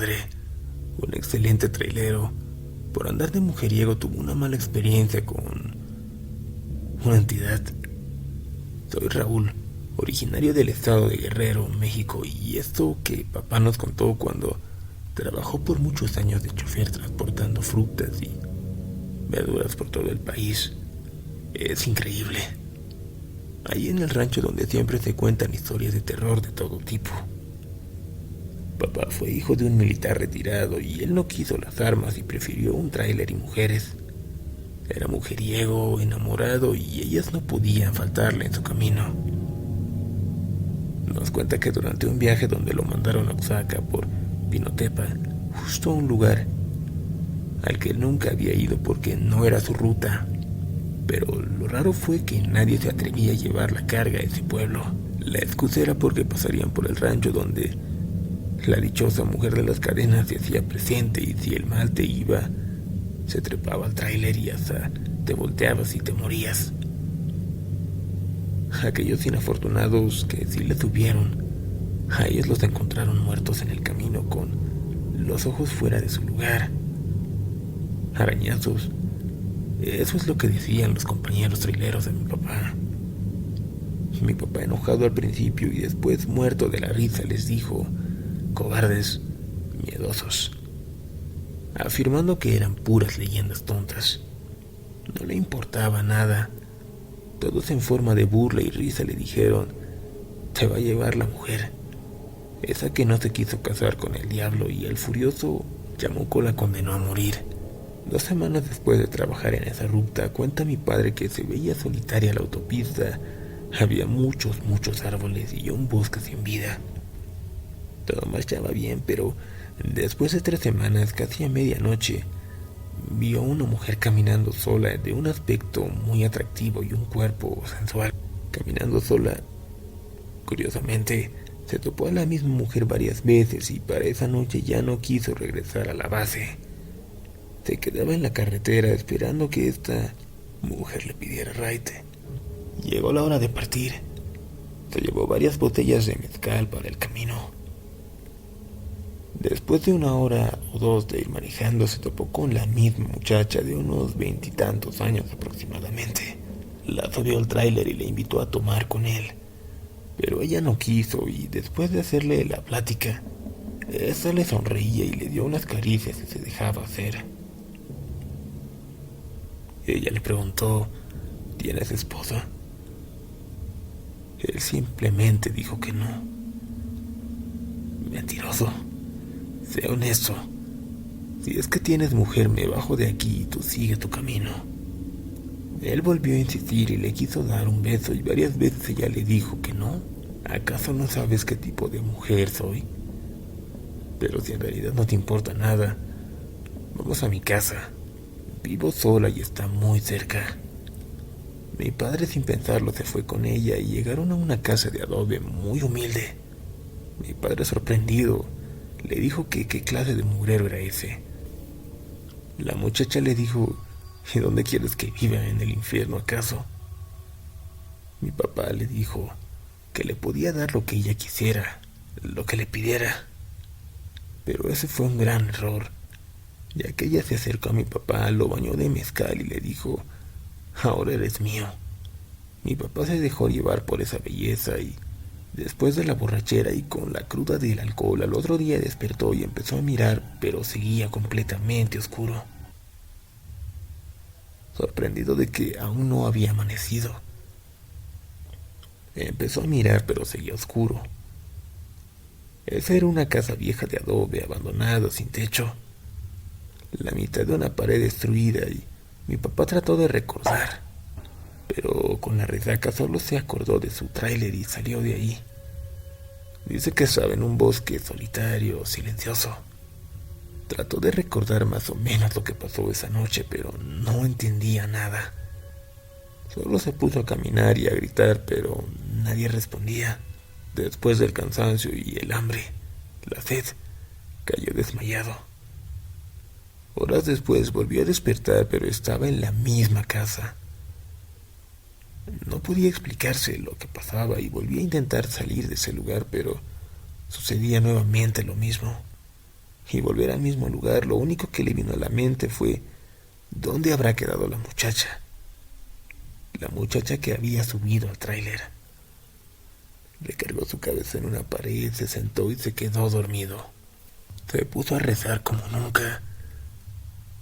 padre, un excelente trailero, por andar de mujeriego tuvo una mala experiencia con una entidad. Soy Raúl, originario del estado de Guerrero, México, y esto que papá nos contó cuando trabajó por muchos años de chofer transportando frutas y verduras por todo el país es increíble. Ahí en el rancho donde siempre se cuentan historias de terror de todo tipo. Papá fue hijo de un militar retirado y él no quiso las armas y prefirió un tráiler y mujeres. Era mujeriego, enamorado y ellas no podían faltarle en su camino. Nos cuenta que durante un viaje donde lo mandaron a Oaxaca por Pinotepa, justo a un lugar al que nunca había ido porque no era su ruta, pero lo raro fue que nadie se atrevía a llevar la carga a ese pueblo. La excusa era porque pasarían por el rancho donde la dichosa mujer de las cadenas se hacía presente y si el mal te iba, se trepaba al tráiler y hasta te volteabas y te morías. Aquellos inafortunados que sí le tuvieron, a ellos los encontraron muertos en el camino con los ojos fuera de su lugar, arañazos. Eso es lo que decían los compañeros traileros de mi papá. Mi papá, enojado al principio y después muerto de la risa, les dijo: cobardes, miedosos, afirmando que eran puras leyendas tontas. No le importaba nada. Todos en forma de burla y risa le dijeron: te va a llevar la mujer, esa que no se quiso casar con el diablo, y el furioso Chamuco la condenó a morir. 2 semanas después de trabajar en esa ruta, cuenta mi padre que se veía solitaria la autopista. Había muchos árboles y un bosque sin vida. Todo marchaba bien, pero después de 3 semanas, casi a medianoche, vio a una mujer caminando sola, de un aspecto muy atractivo y un cuerpo sensual. Caminando sola, curiosamente, se topó a la misma mujer varias veces y para esa noche ya no quiso regresar a la base. Se quedaba en la carretera esperando que esta mujer le pidiera raite. Llegó la hora de partir. Se llevó varias botellas de mezcal para el camino. Después de 1 hora o 2 de ir manejando, se topó con la misma muchacha de unos 20 y tantos años aproximadamente. La subió al tráiler y le invitó a tomar con él, pero ella no quiso y después de hacerle la plática, esa le sonreía y le dio unas caricias y se dejaba hacer. Ella le preguntó: ¿tienes esposa? Él simplemente dijo que no. Mentiroso. Sé honesto. Si es que tienes mujer, me bajo de aquí y tú sigue tu camino. Él volvió a insistir y le quiso dar un beso y varias veces ella le dijo que no. ¿Acaso no sabes qué tipo de mujer soy? Pero si en realidad no te importa nada, vamos a mi casa. Vivo sola y está muy cerca. Mi padre, sin pensarlo, se fue con ella y llegaron a una casa de adobe muy humilde. Mi padre, sorprendido, le dijo que qué clase de mugrero era ese. La muchacha le dijo: ¿y dónde quieres que viva? ¿En el infierno acaso? Mi papá le dijo que le podía dar lo que ella quisiera, lo que le pidiera. Pero ese fue un gran error, ya que ella se acercó a mi papá, lo bañó de mezcal y le dijo: ahora eres mío. Mi papá se dejó llevar por esa belleza y después de la borrachera y con la cruda del alcohol, al otro día despertó y empezó a mirar, pero seguía completamente oscuro. Sorprendido de que aún no había amanecido, empezó a mirar, pero seguía oscuro. Esa era una casa vieja de adobe, abandonada, sin techo, la mitad de una pared destruida, y mi papá trató de recordar, pero con la resaca solo se acordó de su tráiler y salió de ahí. Dice que estaba en un bosque solitario, silencioso. Trató de recordar más o menos lo que pasó esa noche, pero no entendía nada. Solo se puso a caminar y a gritar, pero nadie respondía. Después del cansancio y el hambre, la sed, cayó desmayado. Horas después volvió a despertar, pero estaba en la misma casa. No podía explicarse lo que pasaba y volvía a intentar salir de ese lugar, pero sucedía nuevamente lo mismo. y volver al mismo lugar, lo único que le vino a la mente fue: ¿dónde habrá quedado la muchacha? La muchacha que había subido al tráiler. Recargó su cabeza en una pared, se sentó y se quedó dormido. Se puso a rezar como nunca.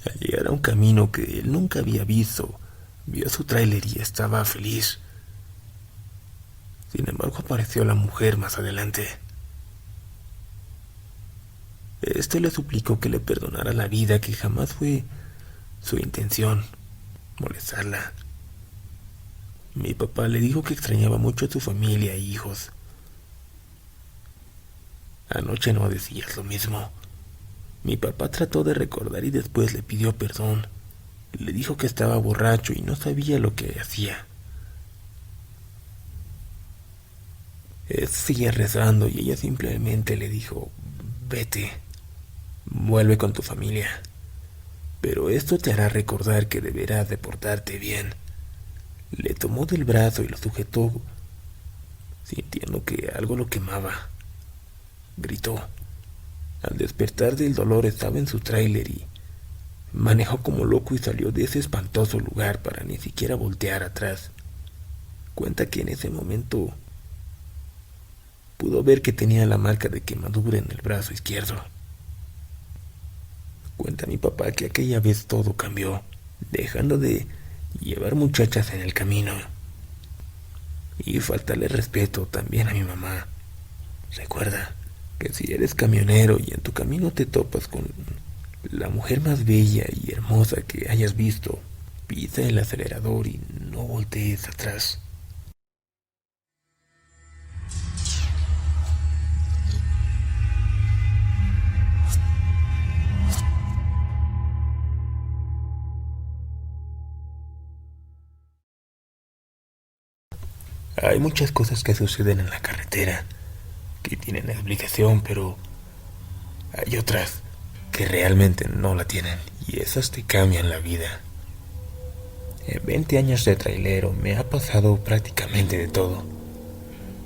Al llegar a un camino que él nunca había visto, vio su tráiler y estaba feliz. Sin embargo, apareció la mujer más adelante. Este le suplicó que le perdonara la vida, que jamás fue su intención molestarla. Mi papá le dijo que extrañaba mucho a su familia e hijos. Anoche no decías lo mismo. Mi papá trató de recordar y después le pidió perdón. Le dijo que estaba borracho y no sabía lo que hacía. Él seguía rezando y ella simplemente le dijo: vete, vuelve con tu familia. Pero esto te hará recordar que deberás de portarte bien. Le tomó del brazo y lo sujetó, sintiendo que algo lo quemaba. Gritó. Al despertar del dolor estaba en su tráiler y manejó como loco y salió de ese espantoso lugar para ni siquiera voltear atrás. Cuenta que en ese momento pudo ver que tenía la marca de quemadura en el brazo izquierdo. Cuenta mi papá que aquella vez todo cambió, dejando de llevar muchachas en el camino y faltarle respeto también a mi mamá. Recuerda que si eres camionero y en tu camino te topas con la mujer más bella y hermosa que hayas visto, pisa el acelerador y no voltees atrás. Hay muchas cosas que suceden en la carretera que tienen explicación, pero hay otras que realmente no la tienen y esas te cambian la vida. En 20 años de trailero me ha pasado prácticamente de todo.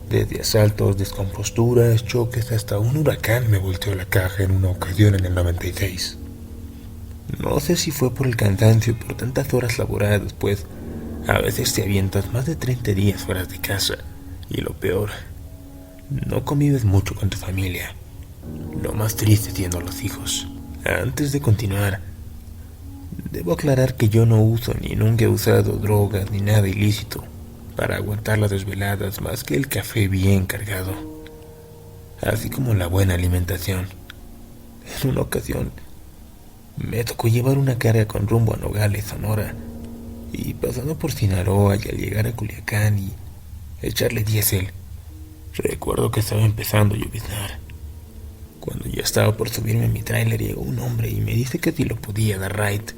Desde asaltos, descomposturas, choques, hasta un huracán me volteó la caja en una ocasión en el 96. No sé si fue por el cansancio y por tantas horas laboradas, pues a veces te avientas más de 30 días fuera de casa y lo peor, no convives mucho con tu familia. Lo más triste siendo los hijos. Antes de continuar, debo aclarar que yo no uso ni nunca he usado drogas ni nada ilícito para aguantar las desveladas más que el café bien cargado, así como la buena alimentación. En una ocasión me tocó llevar una carga con rumbo a Nogales, Sonora, y pasando por Sinaloa y al llegar a Culiacán y echarle diésel, recuerdo que estaba empezando a lloviznar. Cuando ya estaba por subirme a mi tráiler llegó un hombre y me dice que si lo podía dar ride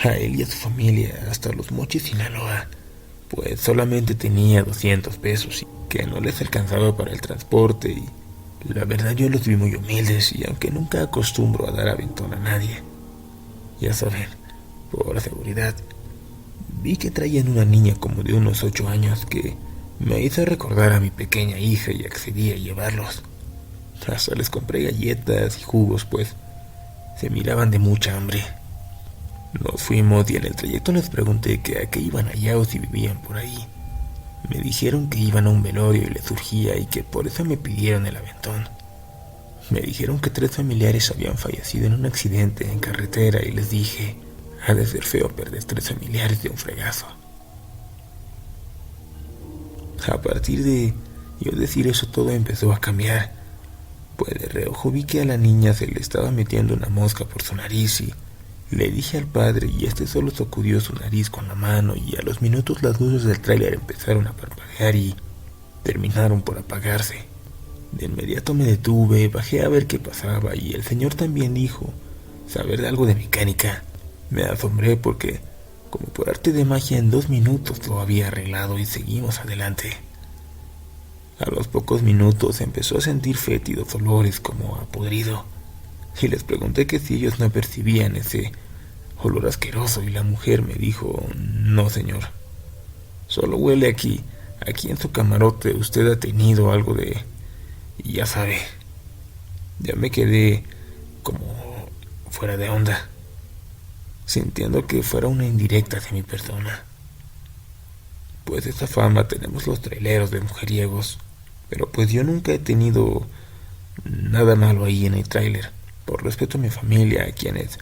a él y a su familia hasta Los Mochis, Sinaloa, pues solamente tenía 200 pesos y que no les alcanzaba para el transporte. Y la verdad yo los vi muy humildes y aunque nunca acostumbro a dar aventón a nadie, ya saben, por seguridad, vi que traían una niña como de unos 8 años que me hizo recordar a mi pequeña hija y accedí a llevarlos. Hasta les compré galletas y jugos, pues se miraban de mucha hambre. Nos fuimos y en el trayecto les pregunté que a qué iban allá o si vivían por ahí. Me dijeron que iban a un velorio y les surgía y que por eso me pidieron el aventón. Me dijeron que 3 familiares habían fallecido en un accidente en carretera y les dije: ha de ser feo perder 3 familiares de un fregazo. A partir de yo decir eso todo empezó a cambiar, pues de reojo vi que a la niña se le estaba metiendo una mosca por su nariz y le dije al padre y este solo sacudió su nariz con la mano y a los minutos las luces del tráiler empezaron a parpadear y terminaron por apagarse. De inmediato me detuve, bajé a ver qué pasaba y el señor también dijo saber de algo de mecánica. Me asombré porque, como por arte de magia, en 2 minutos lo había arreglado y seguimos adelante. A los pocos minutos empezó a sentir fétidos olores como a podrido y les pregunté que si ellos no percibían ese olor asqueroso y la mujer me dijo: no señor, solo huele aquí en su camarote usted ha tenido algo de... y ya sabe. Ya me quedé como fuera de onda, sintiendo que fuera una indirecta hacia mi persona. Pues esa fama tenemos los traileros de mujeriegos, pero pues yo nunca he tenido nada malo ahí en el tráiler, por respeto a mi familia, a quienes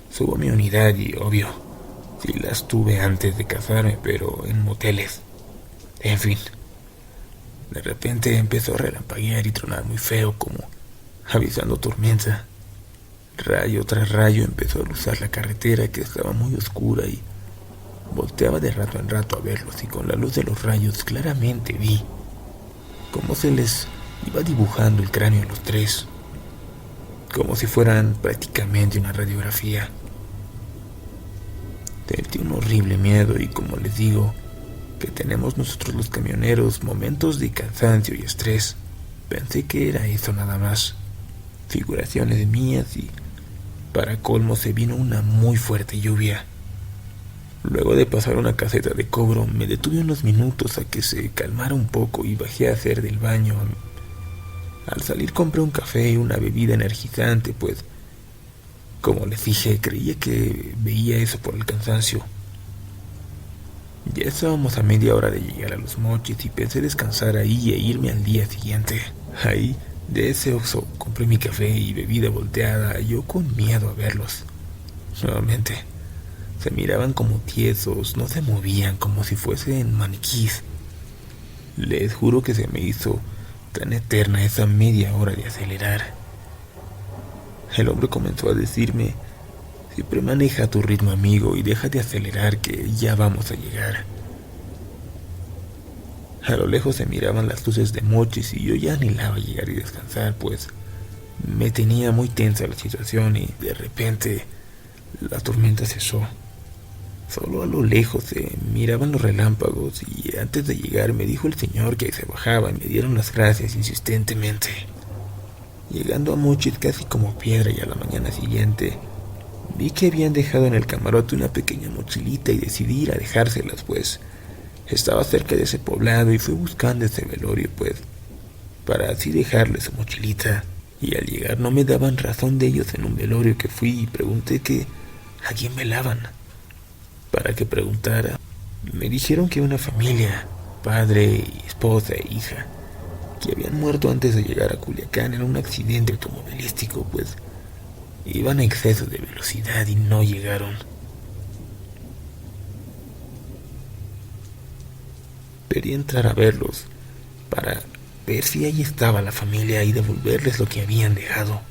subo a mi unidad y obvio, sí las tuve antes de casarme, pero en moteles. En fin, de repente empezó a relampaguear y tronar muy feo, como avisando tormenta. Rayo tras rayo empezó a luzar la carretera, que estaba muy oscura, y volteaba de rato en rato a verlos, y con la luz de los rayos claramente vi cómo se les iba dibujando el cráneo a los tres, como si fueran prácticamente una radiografía. Sentí un horrible miedo y, como les digo, que tenemos nosotros los camioneros momentos de cansancio y estrés, pensé que era eso nada más, figuraciones mías, y para colmo se vino una muy fuerte lluvia. Luego de pasar una caseta de cobro, me detuve unos minutos a que se calmara un poco y bajé a hacer del baño. Al salir compré un café y una bebida energizante, pues, como les dije, creía que veía eso por el cansancio. Ya estábamos a media hora de llegar a Los Mochis y pensé descansar ahí e irme al día siguiente. Ahí, de ese Oxxo, compré mi café y bebida volteada, yo con miedo a verlos. Nuevamente, se miraban como tiesos, no se movían, como si fuesen maniquís. Les juro que se me hizo tan eterna esa media hora de acelerar. El hombre comenzó a decirme: siempre maneja a tu ritmo, amigo, y deja de acelerar, que ya vamos a llegar. A lo lejos se miraban las luces de Mochis y yo ya anhelaba llegar y descansar, pues me tenía muy tensa la situación, y de repente la tormenta cesó. Solo a lo lejos se miraban los relámpagos, y antes de llegar me dijo el señor que se bajaba y me dieron las gracias insistentemente. Llegando a Mochis casi como piedra, y a la mañana siguiente vi que habían dejado en el camarote una pequeña mochilita y decidí ir a dejárselas, pues estaba cerca de ese poblado, y fui buscando ese velorio, pues, para así dejarle su mochilita. Y al llegar no me daban razón de ellos en un velorio que fui, y pregunté que a quién velaban. Para que preguntara, me dijeron que una familia, padre, esposa e hija, que habían muerto antes de llegar a Culiacán en un accidente automovilístico, pues iban a exceso de velocidad y no llegaron. Quería entrar a verlos para ver si ahí estaba la familia y devolverles lo que habían dejado,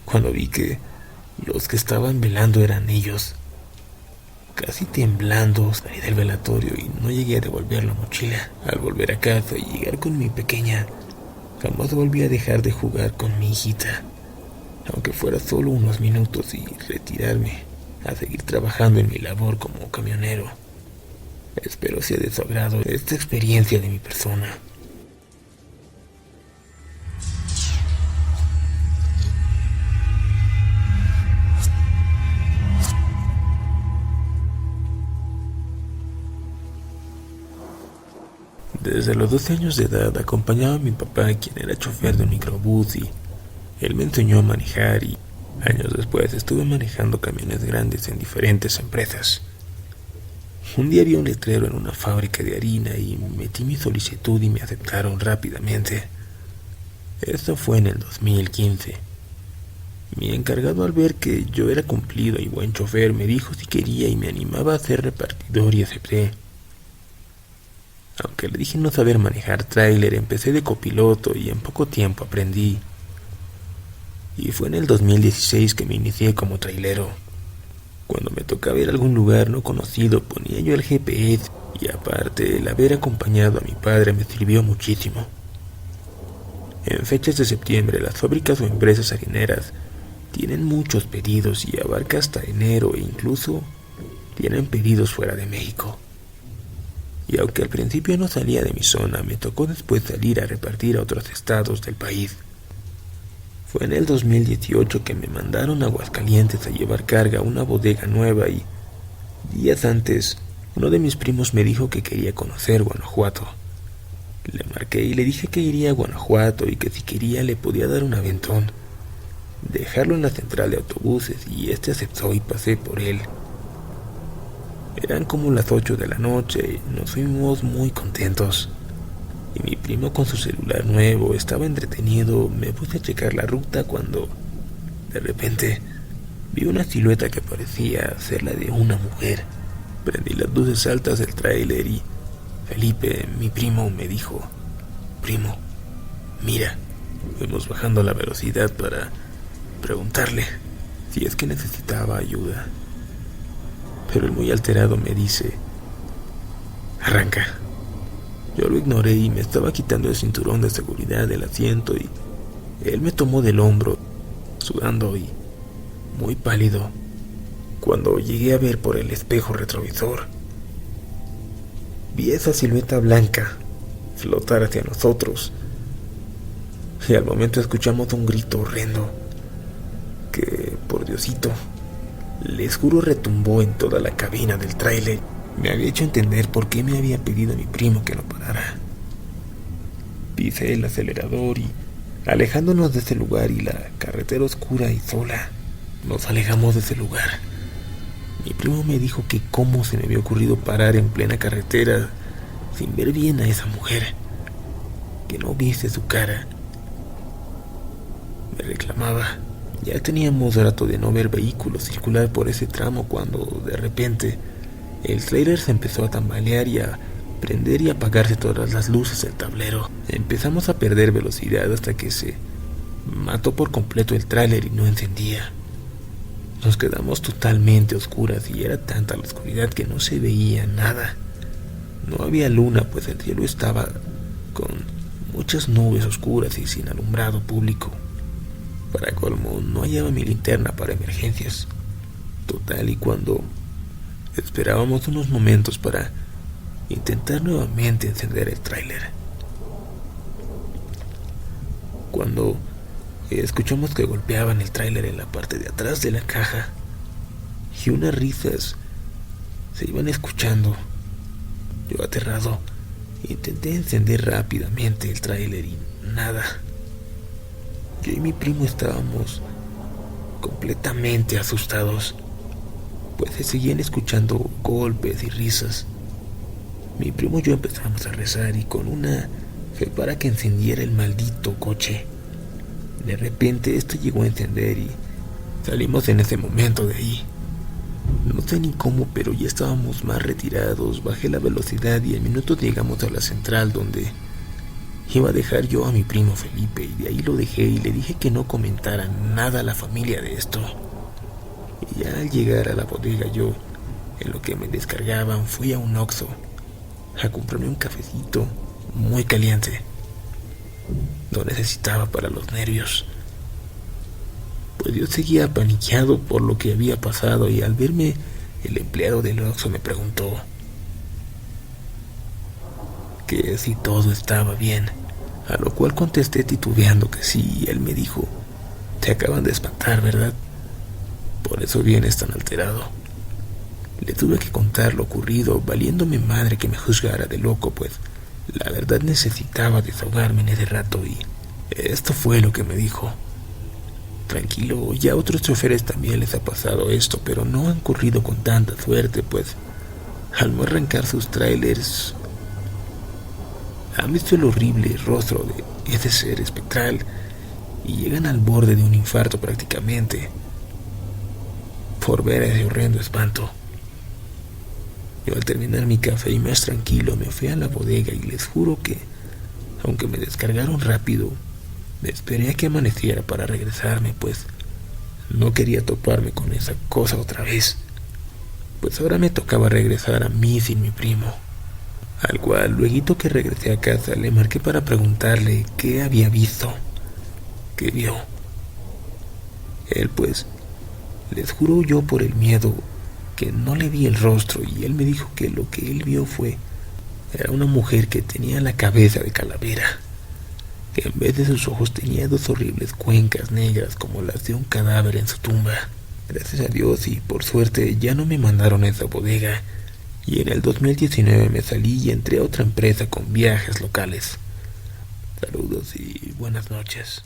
cuando vi que los que estaban velando eran ellos. Casi temblando salí del velatorio y no llegué a devolver la mochila. Al volver a casa y llegar con mi pequeña, jamás volví a dejar de jugar con mi hijita, aunque fuera solo unos minutos, y retirarme a seguir trabajando en mi labor como camionero. Espero sea de su agrado esta experiencia de mi persona. Desde los 12 años de edad acompañaba a mi papá, quien era chofer de un microbús, y él me enseñó a manejar, y años después estuve manejando camiones grandes en diferentes empresas. Un día vi un letrero en una fábrica de harina y metí mi solicitud y me aceptaron rápidamente. Esto fue en el 2015. Mi encargado, al ver que yo era cumplido y buen chofer, me dijo si quería y me animaba a ser repartidor, y acepté. Aunque le dije no saber manejar tráiler, empecé de copiloto y en poco tiempo aprendí. Y fue en el 2016 que me inicié como trailero. Cuando me tocaba ir a algún lugar no conocido, ponía yo el GPS, y aparte el haber acompañado a mi padre me sirvió muchísimo. En fechas de septiembre, las fábricas o empresas harineras tienen muchos pedidos y abarca hasta enero, e incluso tienen pedidos fuera de México. Y aunque al principio no salía de mi zona, me tocó después salir a repartir a otros estados del país. Fue en el 2018 que me mandaron a Aguascalientes a llevar carga a una bodega nueva, y días antes uno de mis primos me dijo que quería conocer Guanajuato. Le marqué y le dije que iría a Guanajuato y que si quería le podía dar un aventón. dejarlo en la central de autobuses y este aceptó y pasé por él. Eran como las 8 de la noche y nos fuimos muy contentos. Y mi primo con su celular nuevo estaba entretenido. Me puse a checar la ruta cuando de repente vi una silueta que parecía ser la de una mujer. Prendí las luces altas del tráiler y Felipe, mi primo, me dijo: primo, mira. Fuimos bajando la velocidad para preguntarle si es que necesitaba ayuda. Pero él, muy alterado, me dice: arranca. Yo lo ignoré y me estaba quitando el cinturón de seguridad del asiento y él me tomó del hombro, sudando y muy pálido. Cuando llegué a ver por el espejo retrovisor, vi esa silueta blanca flotar hacia nosotros y al momento escuchamos un grito horrendo que, por Diosito, les juro, retumbó en toda la cabina del tráiler. Me había hecho entender por qué me había pedido a mi primo que no parara. Pisé el acelerador y, alejándonos de ese lugar y la carretera oscura y sola, nos alejamos de ese lugar. Mi primo me dijo que cómo se me había ocurrido parar en plena carretera sin ver bien a esa mujer, que no viese su cara. Me reclamaba. Ya teníamos rato de no ver vehículos circular por ese tramo cuando, de repente, el tráiler se empezó a tambalear y a prender y apagarse todas las luces del tablero. Empezamos a perder velocidad hasta que se mató por completo el tráiler y no encendía. Nos quedamos totalmente oscuras y era tanta la oscuridad que no se veía nada. No había luna, pues el cielo estaba con muchas nubes oscuras y sin alumbrado público. Para colmo, no hallaba mi linterna para emergencias. Total, y cuando esperábamos unos momentos para intentar nuevamente encender el tráiler, cuando escuchamos que golpeaban el tráiler en la parte de atrás de la caja y unas risas se iban escuchando. Yo, aterrado, intenté encender rápidamente el tráiler y nada. Yo y mi primo estábamos completamente asustados, pues se seguían escuchando golpes y risas. Mi primo y yo empezamos a rezar y con una fe para que encendiera el maldito coche. De repente este llegó a encender y salimos en ese momento de ahí. No sé ni cómo, pero ya estábamos más retirados. Bajé la velocidad y en minutos llegamos a la central, donde iba a dejar yo a mi primo Felipe, y de ahí lo dejé y le dije que no comentara nada a la familia de esto. Y ya al llegar a la bodega, yo, en lo que me descargaban, fui a un Oxxo a comprarme un cafecito muy caliente. Lo necesitaba para los nervios, pues yo seguía paniqueado por lo que había pasado, y al verme el empleado del Oxxo me preguntó que si todo estaba bien, a lo cual contesté titubeando que sí, y él me dijo: te acaban de espantar, ¿verdad? Por eso vienes tan alterado. Le tuve que contar lo ocurrido, valiéndome madre que me juzgara de loco, pues la verdad necesitaba desahogarme en ese rato, y esto fue lo que me dijo: tranquilo, ya a otros choferes también les ha pasado esto, pero no han corrido con tanta suerte, pues al no arrancar sus trailers han visto el horrible rostro de ese ser espectral y llegan al borde de un infarto prácticamente por ver ese horrendo espanto. Yo, al terminar mi café y más tranquilo, me fui a la bodega y les juro que, aunque me descargaron rápido, me esperé a que amaneciera para regresarme, pues no quería toparme con esa cosa otra vez, pues ahora me tocaba regresar a mí sin mi primo, al cual, luego que regresé a casa, le marqué para preguntarle qué había visto, qué vio. Él, pues, les juro yo por el miedo que no le vi el rostro, y él me dijo que lo que él vio era una mujer que tenía la cabeza de calavera, que en vez de sus ojos tenía dos horribles cuencas negras como las de un cadáver en su tumba. Gracias a Dios y por suerte ya no me mandaron a esa bodega, y en el 2019 me salí y entré a otra empresa con viajes locales. Saludos y buenas noches.